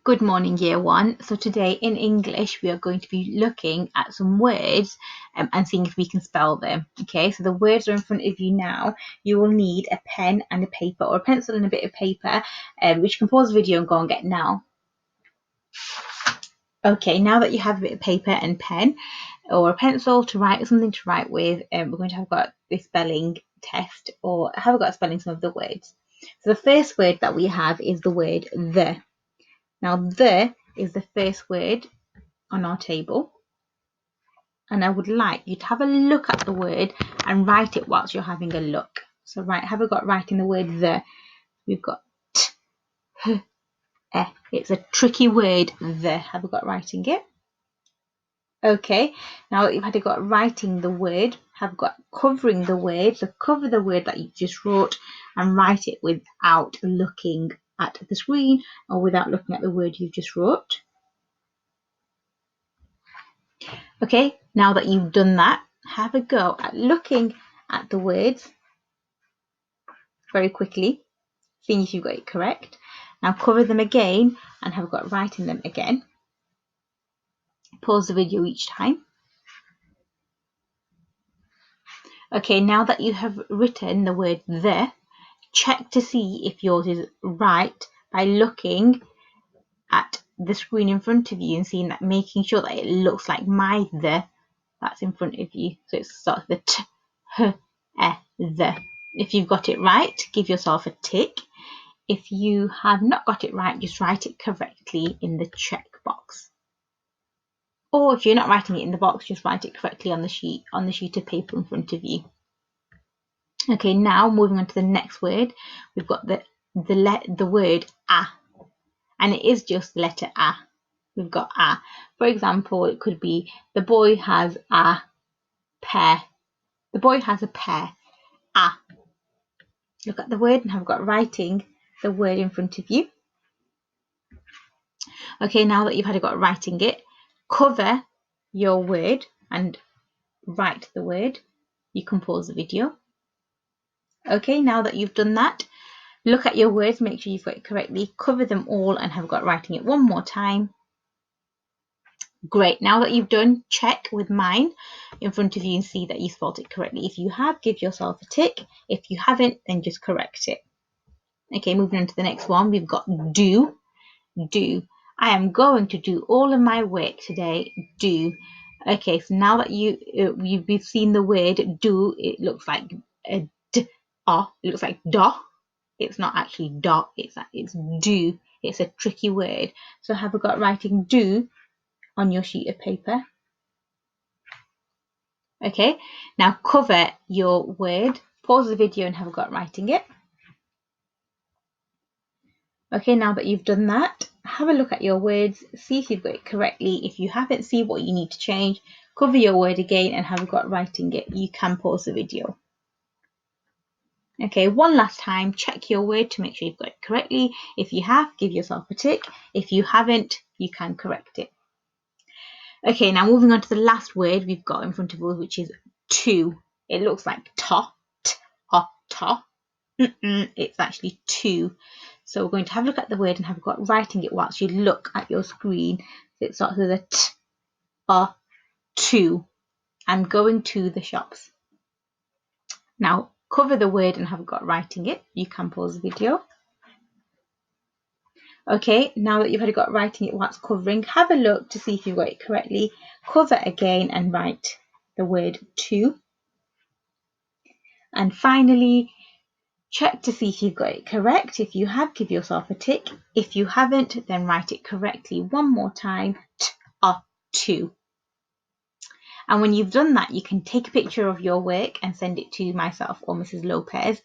Good morning, year one. So today in English, we are going to be looking at some words and seeing if we can spell them. Okay, so the words are in front of you now. You will need a pen and a paper, or a pencil and a bit of paper, which you can pause the video and go and get now. Okay, now that you have a bit of paper and pen or a pencil to write, something to write with, we're going to have got the spelling test, or have I got spelling some of the words. So the first word that we have is the word the. Now, the is the first word on our table, and I would like you to have a look at the word and write it whilst you're having a look. So, have we got writing the word the? We've got t, h, e. It's a tricky word, the. Have we got writing it? Okay, now that you've had got writing the word, have got covering the word. So cover the word that you just wrote and write it without looking at the screen or without looking at the word you just wrote. Okay, now that you've done that, have a go at looking at the words very quickly, seeing if you've got it correct. Now cover them again and have got writing them again. Pause the video each time. Okay, now that you have written the word the, check to see if yours is right by looking at the screen in front of you and seeing that, making sure that it looks like my the that's in front of you. So it's sort of the t, h, e, the. If you've got it right, give yourself a tick. If you have not got it right, just write it correctly in the check box. Or if you're not writing it in the box, just write it correctly on the sheet of paper in front of you. Okay, now moving on to the next word, we've got the word a, and it is just the letter a. We've got a. For example, it could be the boy has a pear. The boy has a pear. A. Look at the word and have got writing the word in front of you. Okay, now that you've had got writing it, cover your word and write the word. You can pause the video. Okay, now that you've done that, look at your words, make sure you've got it correctly, cover them all and have got writing it one more time. Great, now that you've done, check with mine in front of you and see that you spelled it correctly. If you have, give yourself a tick. If you haven't, then just correct it. Okay, moving on to the next one, we've got do. Do. I am going to do all of my work today. Do. Okay, so now that you've seen the word do, it looks like a d, oh, it looks like do. It's not actually do, it's do. It's a tricky word. So have I got writing do on your sheet of paper? Okay, now cover your word, pause the video and have a go at writing it. Okay, now that you've done that, have a look at your words, see if you've got it correctly. If you haven't, see what you need to change. Cover your word again and have a go at writing it. You can pause the video. Okay, one last time, check your word to make sure you've got it correctly. If you have, give yourself a tick. If you haven't, you can correct it. Okay, now moving on to the last word we've got in front of us, which is to. It looks like to, to. It's actually to. So we're going to have a look at the word and have got writing it whilst you look at your screen. So it starts with a t, to. I'm going to the shops. Now cover the word and have got writing it. You can pause the video. Okay, now that you've had got writing it whilst covering, have a look to see if you've got it correctly. Cover again and write the word to. And finally, check to see if you've got it correct. If you have, give yourself a tick. If you haven't, then write it correctly one more time. To. And when you've done that, you can take a picture of your work and send it to myself or Mrs. Lopez.